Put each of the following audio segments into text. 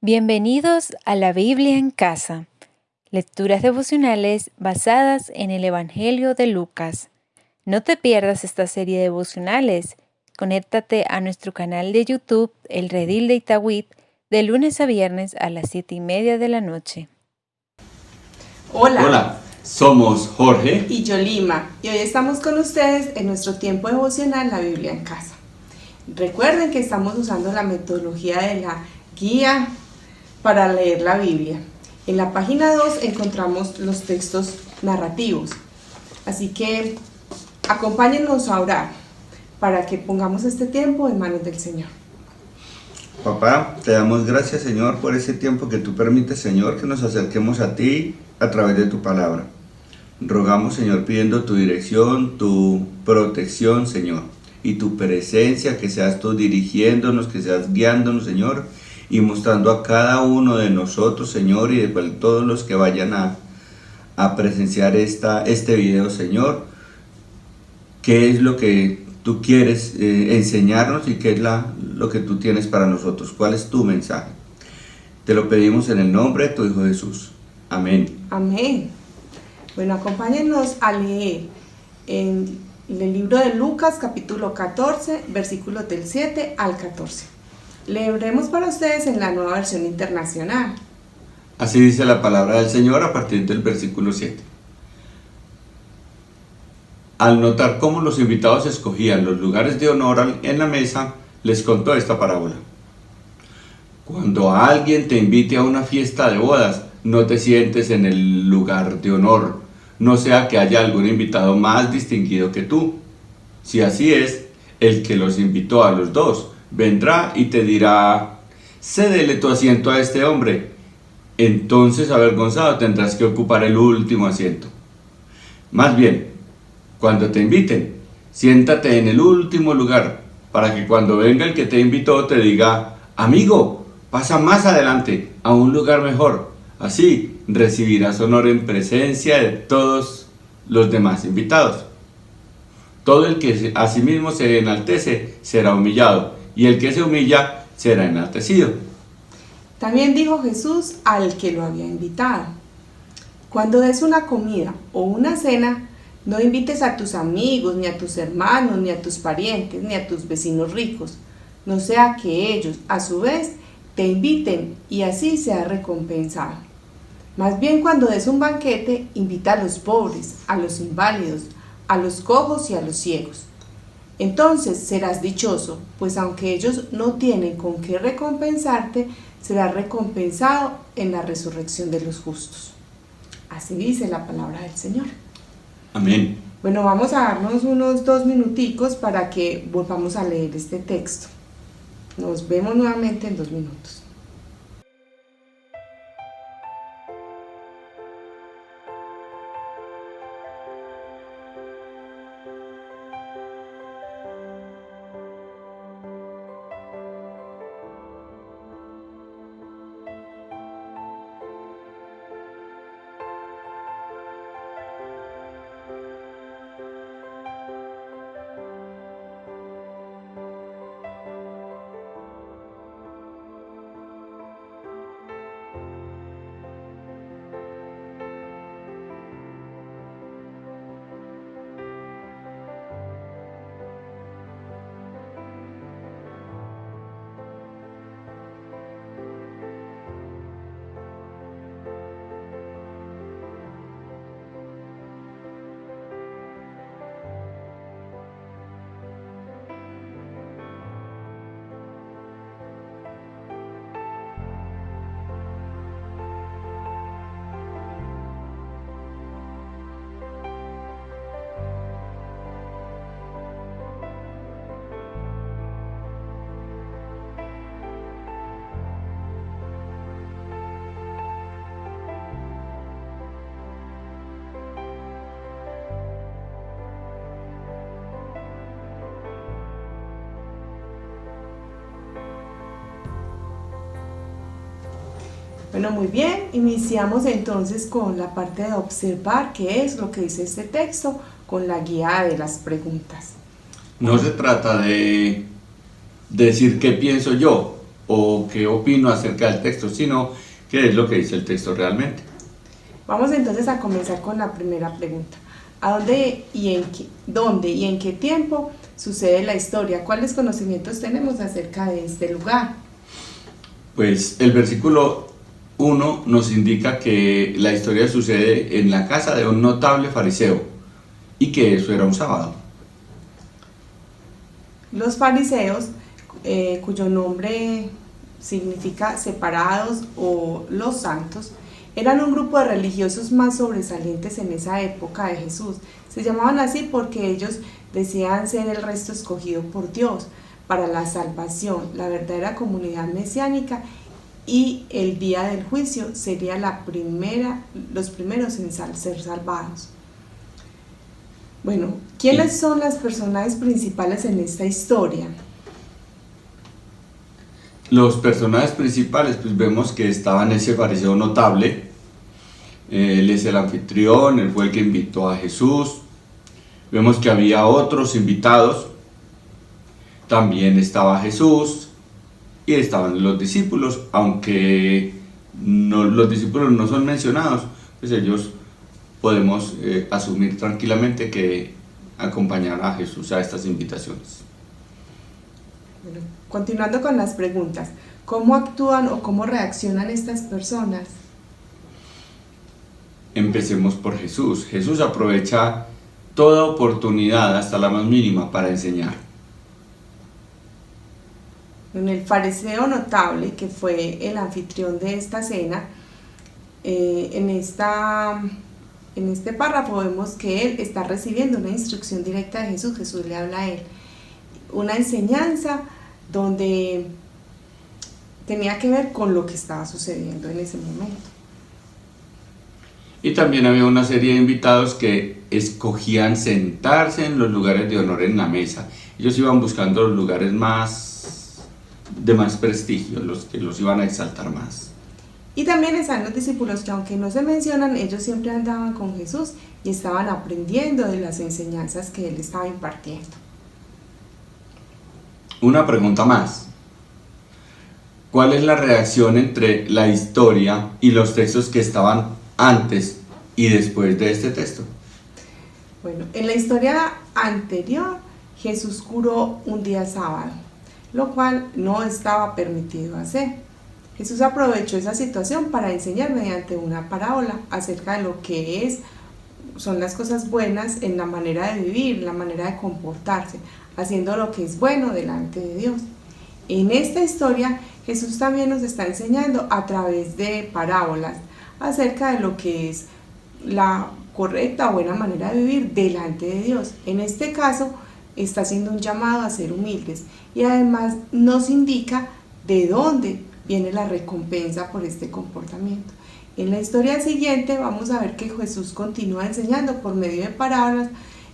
Bienvenidos a la Biblia en casa, lecturas devocionales basadas en el Evangelio de Lucas. No te pierdas esta serie de devocionales. Conéctate a nuestro canal de YouTube, El Redil de Itagüí, de lunes a viernes a las 7:30 de la noche. Hola, somos Jorge y Yolima, y hoy estamos con ustedes en nuestro tiempo devocional La Biblia en Casa. Recuerden que estamos usando la metodología de la guía para leer la Biblia. En la página 2 encontramos los textos narrativos, así que acompáñennos a orar para que pongamos este tiempo en manos del Señor. Papá, te damos gracias, Señor, por ese tiempo que tú permites, Señor, que nos acerquemos a ti a través de tu palabra. Rogamos, Señor, pidiendo tu dirección, tu protección, Señor, y tu presencia, que seas tú dirigiéndonos, que seas guiándonos, Señor, y mostrando a cada uno de nosotros, Señor, y de todos los que vayan a presenciar este video, Señor, qué es lo que tú quieres enseñarnos y qué es lo que tú tienes para nosotros, cuál es tu mensaje. Te lo pedimos en el nombre de tu Hijo Jesús. Amén. Amén. Bueno, acompáñennos a leer en el libro de Lucas, capítulo 14, versículos del 7 al 14. Leeremos para ustedes en la Nueva Versión Internacional. Así dice la palabra del Señor a partir del versículo 7. Al notar cómo los invitados escogían los lugares de honor en la mesa, les contó esta parábola. Cuando alguien te invite a una fiesta de bodas, no te sientes en el lugar de honor, no sea que haya algún invitado más distinguido que tú. Si así es, el que los invitó a los dos vendrá y te dirá: cédele tu asiento a este hombre. Entonces, avergonzado, tendrás que ocupar el último asiento. Más bien, cuando te inviten, siéntate en el último lugar, para que cuando venga el que te invitó te diga: amigo, pasa más adelante, a un lugar mejor. Así recibirás honor en presencia de todos los demás invitados. Todo el que a sí mismo se enaltece será humillado, y el que se humilla será enaltecido. También dijo Jesús al que lo había invitado: cuando des una comida o una cena, no invites a tus amigos, ni a tus hermanos, ni a tus parientes, ni a tus vecinos ricos, no sea que ellos, a su vez, te inviten y así sea recompensado. Más bien, cuando des un banquete, invita a los pobres, a los inválidos, a los cojos y a los ciegos. Entonces serás dichoso, pues aunque ellos no tienen con qué recompensarte, serás recompensado en la resurrección de los justos. Así dice la palabra del Señor. Amén. Bueno, vamos a darnos unos 2 minuticos para que volvamos a leer este texto. Nos vemos nuevamente en 2 minutos. Bueno, muy bien, iniciamos entonces con la parte de observar qué es lo que dice este texto, con la guía de las preguntas. No se trata de decir qué pienso yo, o qué opino acerca del texto, sino qué es lo que dice el texto realmente. Vamos entonces a comenzar con la primera pregunta. ¿A dónde y en qué tiempo sucede la historia? ¿Cuáles conocimientos tenemos acerca de este lugar? Pues el versículo 1 nos indica que la historia sucede en la casa de un notable fariseo y que eso era un sábado. Los fariseos, cuyo nombre significa separados o los santos, eran un grupo de religiosos más sobresalientes en esa época de Jesús. Se llamaban así porque ellos decían ser el resto escogido por Dios para la salvación, la verdadera comunidad mesiánica, y el día del juicio sería los primeros en ser salvados. Bueno, ¿quiénes son los personajes principales en esta historia? Los personajes principales, pues vemos que estaban ese fariseo notable, él es el anfitrión, él fue el que invitó a Jesús. Vemos que había otros invitados, también estaba Jesús y estaban los discípulos, aunque los discípulos no son mencionados, pues ellos podemos asumir tranquilamente que acompañaron a Jesús a estas invitaciones. Bueno, continuando con las preguntas, ¿cómo actúan o cómo reaccionan estas personas? Empecemos por Jesús. Jesús aprovecha toda oportunidad, hasta la más mínima, para enseñar. Bueno, el fariseo notable, que fue el anfitrión de esta cena, en este párrafo vemos que él está recibiendo una instrucción directa de Jesús. Jesús le habla a él, una enseñanza donde tenía que ver con lo que estaba sucediendo en ese momento. Y también había una serie de invitados que escogían sentarse en los lugares de honor en la mesa. Ellos iban buscando los lugares de más prestigio, los que los iban a exaltar más. Y también están los discípulos que, aunque no se mencionan, ellos siempre andaban con Jesús y estaban aprendiendo de las enseñanzas que él estaba impartiendo. Una pregunta más. ¿Cuál es la reacción entre la historia y los textos que estaban antes y después de este texto? Bueno, en la historia anterior, Jesús curó un día sábado, lo cual no estaba permitido hacer. Jesús aprovechó esa situación para enseñar mediante una parábola acerca de lo que son las cosas buenas en la manera de vivir, la manera de comportarse, haciendo lo que es bueno delante de Dios. En esta historia, Jesús también nos está enseñando a través de parábolas acerca de lo que es la correcta o buena manera de vivir delante de Dios. En este caso, está haciendo un llamado a ser humildes y además nos indica de dónde viene la recompensa por este comportamiento. En la historia siguiente vamos a ver que Jesús continúa enseñando por medio de parábolas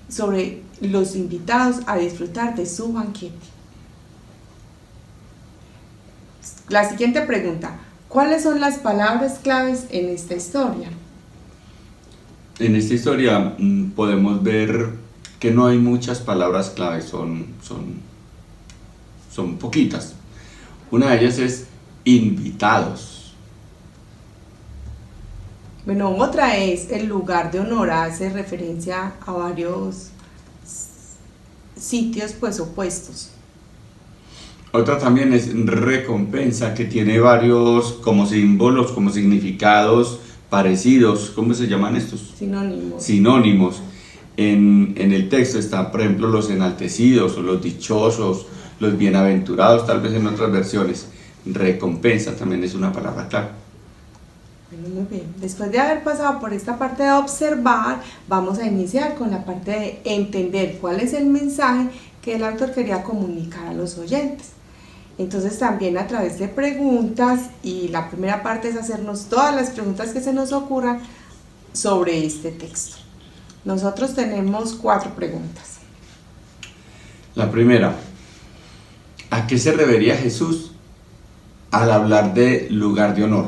sobre los invitados a disfrutar de su banquete. La siguiente pregunta: ¿cuáles son las palabras claves en esta historia? En esta historia podemos ver que no hay muchas palabras claves, son poquitas. Una de ellas es invitados. Bueno, otra es el lugar de honor, hace referencia a varios sitios pues opuestos. Otra también es recompensa, que tiene varios como símbolos, como significados parecidos. ¿Cómo se llaman estos? Sinónimos. En el texto están, por ejemplo, los enaltecidos o los dichosos, los bienaventurados, tal vez en otras versiones. Recompensa también es una palabra clave. Bueno, muy bien. Después de haber pasado por esta parte de observar, vamos a iniciar con la parte de entender cuál es el mensaje que el autor quería comunicar a los oyentes. Entonces también a través de preguntas, y la primera parte es hacernos todas las preguntas que se nos ocurran sobre este texto. Nosotros tenemos 4 preguntas. La primera: ¿a qué se refería Jesús al hablar de lugar de honor?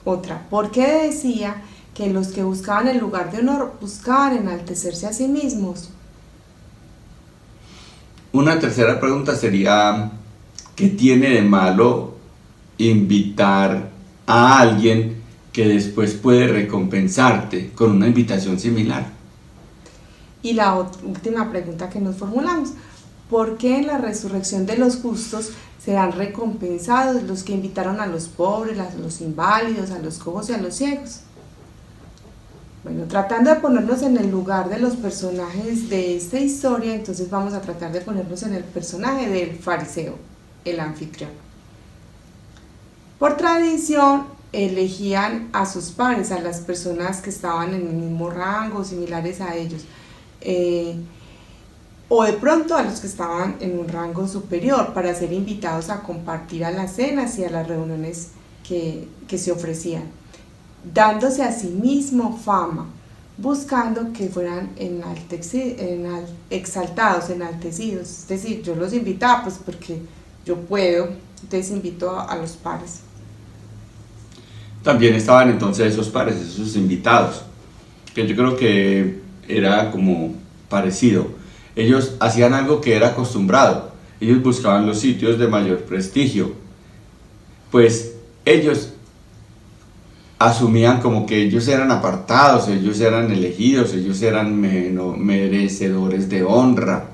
Otra: ¿por qué decía que los que buscaban el lugar de honor buscaban enaltecerse a sí mismos? Una tercera pregunta sería: ¿Qué tiene de malo invitar a alguien que después puede recompensarte con una invitación similar? Y la última pregunta que nos formulamos: ¿por qué en la resurrección de los justos serán recompensados los que invitaron a los pobres, a los inválidos, a los cojos y a los ciegos? Bueno, tratando de ponernos en el lugar de los personajes de esta historia, entonces vamos a tratar de ponernos en el personaje del fariseo, el anfitrión. Por tradición, elegían a sus pares, a las personas que estaban en el mismo rango, similares a ellos, o de pronto a los que estaban en un rango superior, para ser invitados a compartir a las cenas y a las reuniones que se ofrecían, dándose a sí mismo fama, buscando que fueran exaltados, enaltecidos. Es decir, yo los invitaba pues porque yo puedo, entonces invito a los pares. También estaban entonces esos pares, esos invitados, que yo creo que era como parecido. Ellos hacían algo que era acostumbrado, ellos buscaban los sitios de mayor prestigio, pues ellos asumían como que ellos eran apartados, ellos eran elegidos, ellos eran merecedores de honra.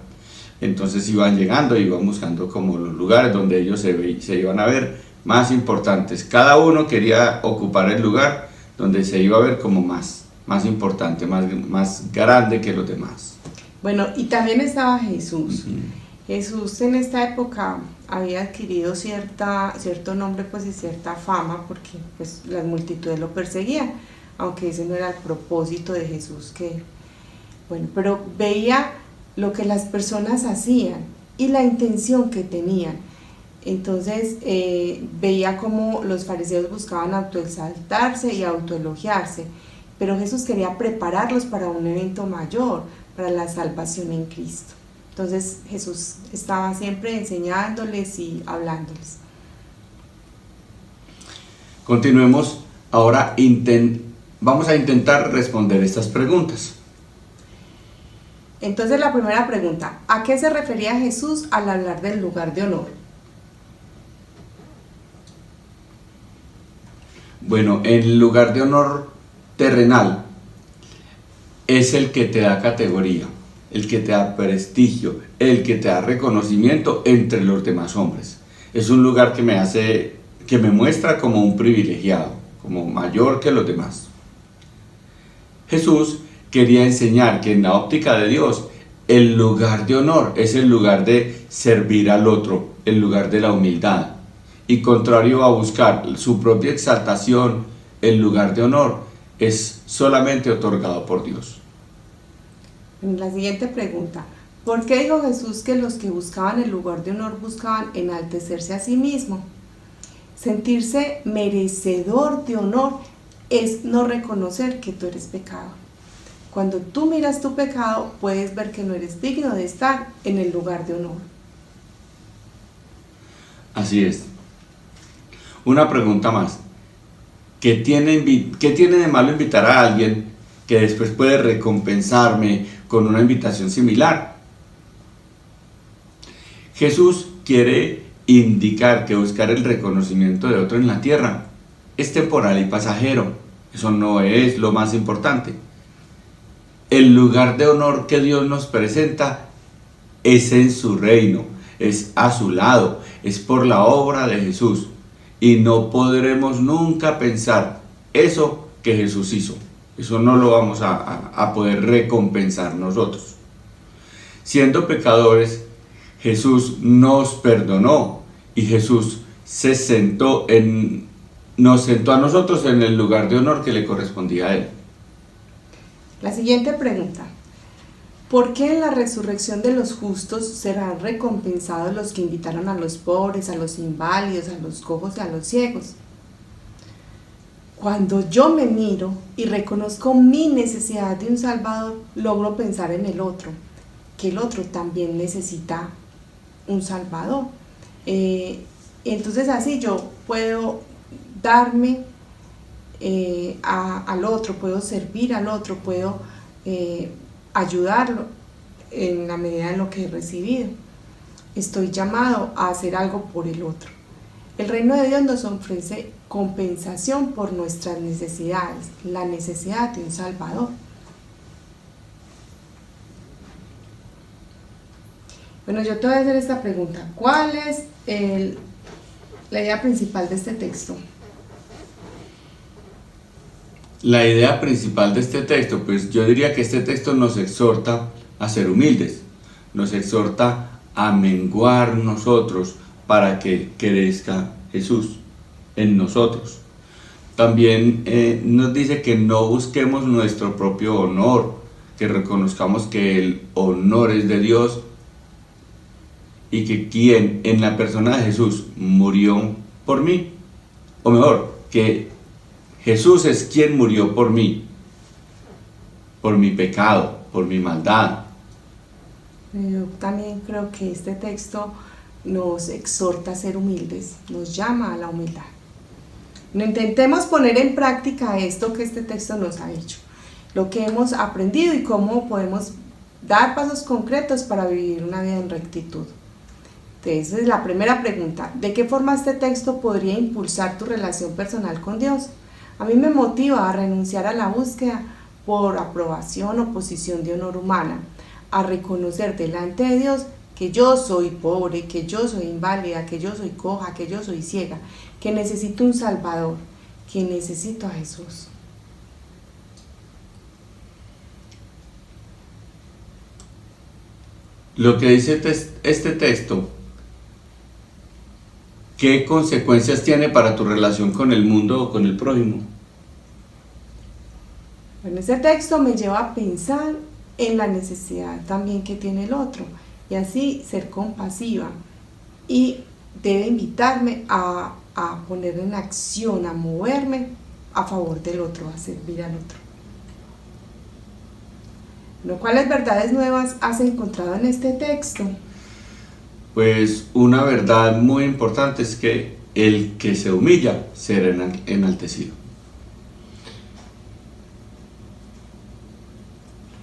Entonces iban llegando, iban buscando como los lugares donde ellos se iban a ver más importantes. Cada uno quería ocupar el lugar donde se iba a ver como más importante, más grande que los demás. Bueno, y también estaba Jesús. Jesús en esta época había adquirido cierto nombre pues, y cierta fama, porque pues, las multitudes lo perseguían, aunque ese no era el propósito de Jesús, pero veía lo que las personas hacían y la intención que tenían. Entonces veía cómo los fariseos buscaban autoexaltarse y autoelogiarse, pero Jesús quería prepararlos para un evento mayor, para la salvación en Cristo. Entonces Jesús estaba siempre enseñándoles y hablándoles. Continuemos ahora, vamos a intentar responder estas preguntas. Entonces la primera pregunta: ¿a qué se refería Jesús al hablar del lugar de honor? Bueno, el lugar de honor terrenal es el que te da categoría, el que te da prestigio, el que te da reconocimiento entre los demás hombres. Es un lugar que me muestra como un privilegiado, como mayor que los demás. Jesús quería enseñar que en la óptica de Dios, el lugar de honor es el lugar de servir al otro, el lugar de la humildad. Y contrario a buscar su propia exaltación, el lugar de honor es solamente otorgado por Dios. La siguiente pregunta: ¿por qué dijo Jesús que los que buscaban el lugar de honor buscaban enaltecerse a sí mismo? Sentirse merecedor de honor es no reconocer que tú eres pecado. Cuando tú miras tu pecado, puedes ver que no eres digno de estar en el lugar de honor. Así es. Una pregunta más. ¿Qué tiene de malo invitar a alguien que después puede recompensarme con una invitación similar? Jesús quiere indicar que buscar el reconocimiento de otro en la tierra es temporal y pasajero. Eso no es lo más importante. El lugar de honor que Dios nos presenta es en su reino, es a su lado, es por la obra de Jesús. Y no podremos nunca pensar eso que Jesús hizo. Eso no lo vamos a poder recompensar nosotros. Siendo pecadores, Jesús nos perdonó y Jesús nos sentó a nosotros en el lugar de honor que le correspondía a Él. La siguiente pregunta: ¿por qué en la resurrección de los justos serán recompensados los que invitaron a los pobres, a los inválidos, a los cojos y a los ciegos? Cuando yo me miro y reconozco mi necesidad de un Salvador, logro pensar en el otro, que el otro también necesita un Salvador. Entonces así yo puedo darme al otro, puedo servir al otro, puedo ayudarlo en la medida de lo que he recibido. estoy llamado a hacer algo por el otro. El reino de Dios nos ofrece compensación por nuestras necesidades, la necesidad de un Salvador. Bueno, yo te voy a hacer esta pregunta. ¿Cuál es la idea principal de este texto? La idea principal de este texto, pues yo diría que este texto nos exhorta a ser humildes, nos exhorta a menguar nosotros para que crezca Jesús en nosotros. También nos dice que no busquemos nuestro propio honor, que reconozcamos que el honor es de Dios y que quien en la persona de Jesús murió por mí, o mejor, que Jesús es quien murió por mí, por mi pecado, por mi maldad. Yo también creo que este texto nos exhorta a ser humildes, nos llama a la humildad. No intentemos poner en práctica esto que este texto nos ha dicho, lo que hemos aprendido y cómo podemos dar pasos concretos para vivir una vida en rectitud. Entonces, es la primera pregunta: ¿de qué forma este texto podría impulsar tu relación personal con Dios? A mí me motiva a renunciar a la búsqueda por aprobación o posición de honor humana, a reconocer delante de Dios que yo soy pobre, que yo soy inválida, que yo soy coja, que yo soy ciega, que necesito un Salvador, que necesito a Jesús. Lo que dice este texto, ¿qué consecuencias tiene para tu relación con el mundo o con el prójimo? Bueno, ese texto me lleva a pensar en la necesidad también que tiene el otro y así ser compasiva, y debe invitarme a poner en acción, a moverme a favor del otro, a servir al otro. Bueno, ¿cuáles verdades nuevas has encontrado en este texto? Pues una verdad muy importante es que el que se humilla será enaltecido.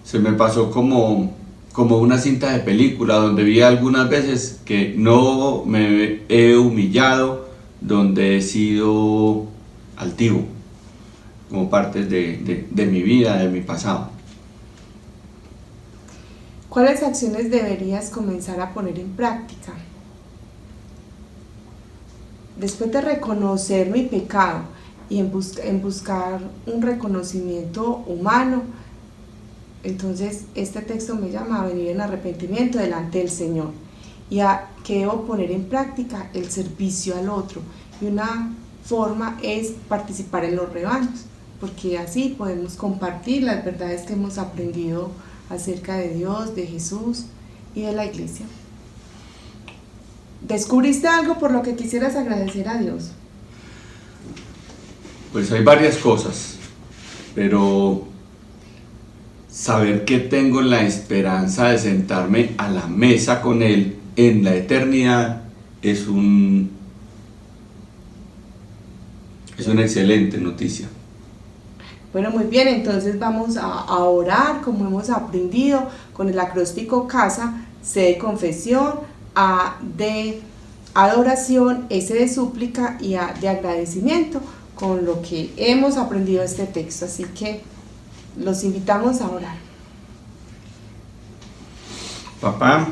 Se me pasó como una cinta de película donde vi algunas veces que no me he humillado, donde he sido altivo, como parte de mi vida, de mi pasado. ¿Cuáles acciones deberías comenzar a poner en práctica? Después de reconocer mi pecado y en buscar un reconocimiento humano, entonces este texto me llama a venir en arrepentimiento delante del Señor y a que debo poner en práctica el servicio al otro. Y una forma es participar en los rebaños, porque así podemos compartir las verdades que hemos aprendido acerca de Dios, de Jesús y de la iglesia. ¿Descubriste algo por lo que quisieras agradecer a Dios? Pues hay varias cosas, pero saber que tengo la esperanza de sentarme a la mesa con Él en la eternidad es una excelente noticia. Bueno, muy bien, entonces vamos a orar como hemos aprendido con el acróstico CASA: C de confesión, A de adoración, S de súplica y A de agradecimiento, con lo que hemos aprendido este texto. Así que los invitamos a orar. Papá,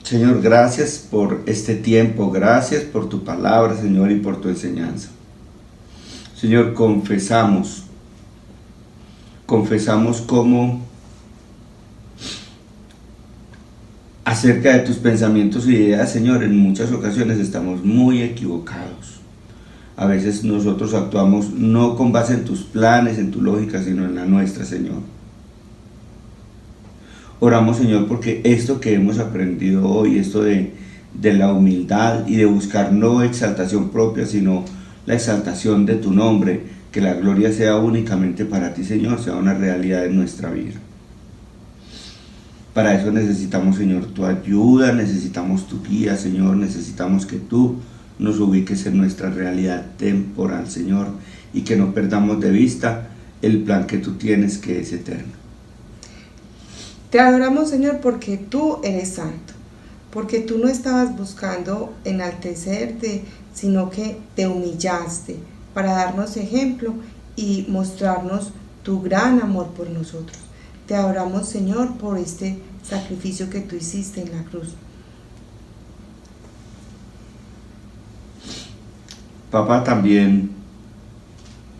Señor, gracias por este tiempo, gracias por tu palabra, Señor, y por tu enseñanza. Señor, confesamos cómo acerca de tus pensamientos y ideas, Señor, en muchas ocasiones estamos muy equivocados. A veces nosotros actuamos no con base en tus planes, en tu lógica, sino en la nuestra, Señor. Oramos, Señor, porque esto que hemos aprendido hoy, esto de la humildad y de buscar no exaltación propia, sino la exaltación de tu nombre, que la gloria sea únicamente para ti, Señor, sea una realidad en nuestra vida. Para eso necesitamos, Señor, tu ayuda, necesitamos tu guía, Señor, necesitamos que tú nos ubiques en nuestra realidad temporal, Señor, y que no perdamos de vista el plan que tú tienes, que es eterno. Te adoramos, Señor, porque tú eres santo, porque tú no estabas buscando enaltecerte, sino que te humillaste para darnos ejemplo y mostrarnos tu gran amor por nosotros. Te adoramos, Señor, por este sacrificio que tú hiciste en la cruz. Papá, también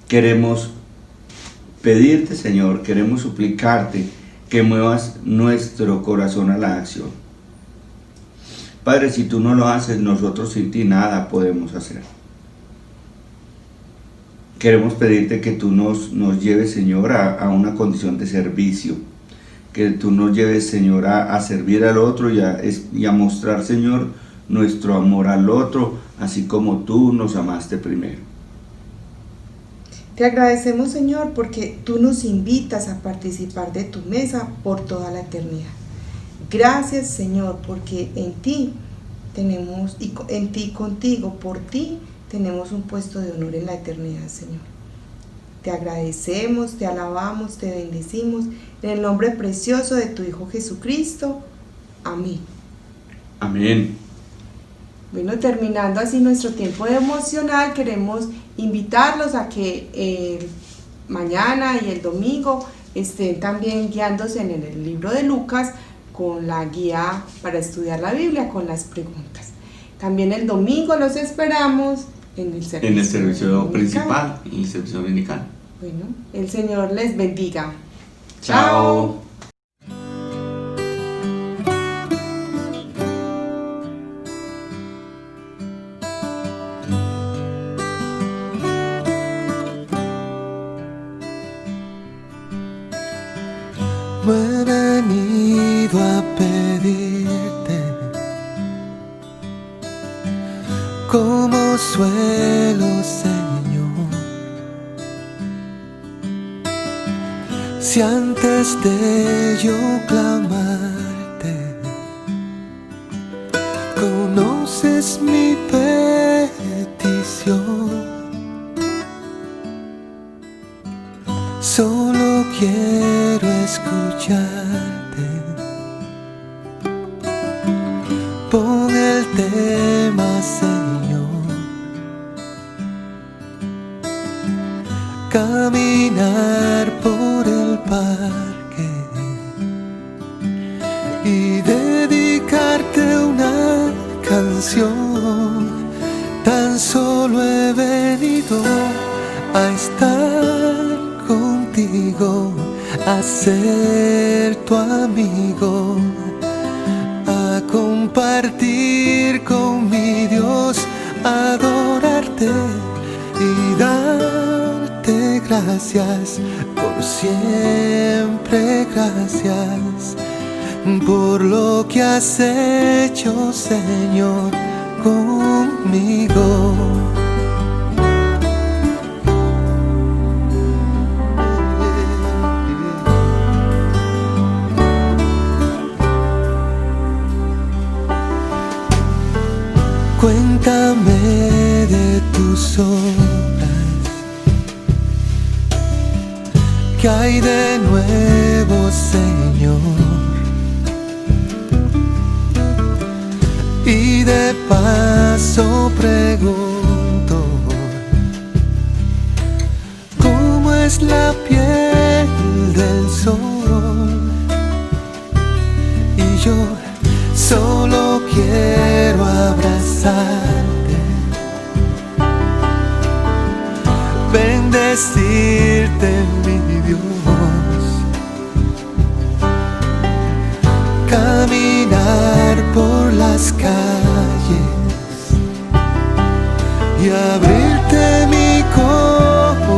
queremos pedirte, Señor, queremos suplicarte que muevas nuestro corazón a la acción. Padre, si tú no lo haces, nosotros sin ti nada podemos hacer. Queremos pedirte que tú nos lleves, Señor, a una condición de servicio. Que tú nos lleves, Señor, a servir al otro y a mostrar, Señor, nuestro amor al otro, así como tú nos amaste primero. Te agradecemos, Señor, porque tú nos invitas a participar de tu mesa por toda la eternidad. Gracias, Señor, porque en ti tenemos, y en ti, contigo, por ti, tenemos un puesto de honor en la eternidad, Señor. Te agradecemos, te alabamos, te bendecimos, en el nombre precioso de tu Hijo Jesucristo. Amén. Amén. Bueno, terminando así nuestro tiempo devocional, queremos invitarlos a que mañana y el domingo estén también guiándose en el libro de Lucas con la guía para estudiar la Biblia, con las preguntas. También el domingo los esperamos en el servicio principal, en el servicio dominical. Bueno, el Señor les bendiga. Chao. No he venido a pedirte como suelo, Señor. Si antes de yo clamarte conoces mi petición, solo quiero escucharte. Pon el tema, Señor. Caminar por el parque y dedicarte una canción. Tan solo he venido a estar contigo, a ser tu amigo, a compartir con mi Dios, adorarte y darte gracias por siempre. Gracias por lo que has hecho, Señor, conmigo. Cuéntame de tus obras, ¿qué hay de nuevo, Señor? Y de paso pregunto, ¿cómo es la piel del sol? Y yo solo quiero abrazarte, bendecirte, mi Dios, caminar por las calles y abrirte mi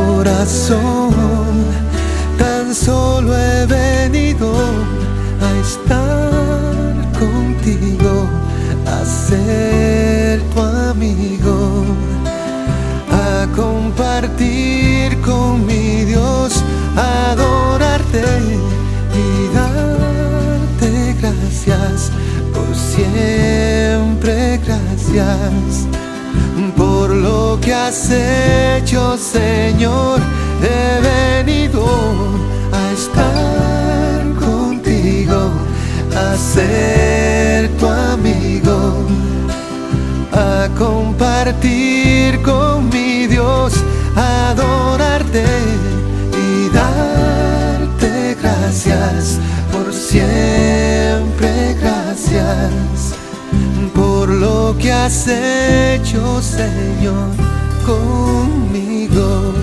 corazón. Tan solo he venido a estar contigo, a ser tu amigo, a compartir con mi Dios, a adorarte y darte gracias por siempre. Gracias por lo que has hecho, Señor. He venido a estar contigo, a ser tu amigo, a compartir con mi Dios, a adorarte y darte gracias por siempre. Gracias por lo que has hecho, Señor, conmigo.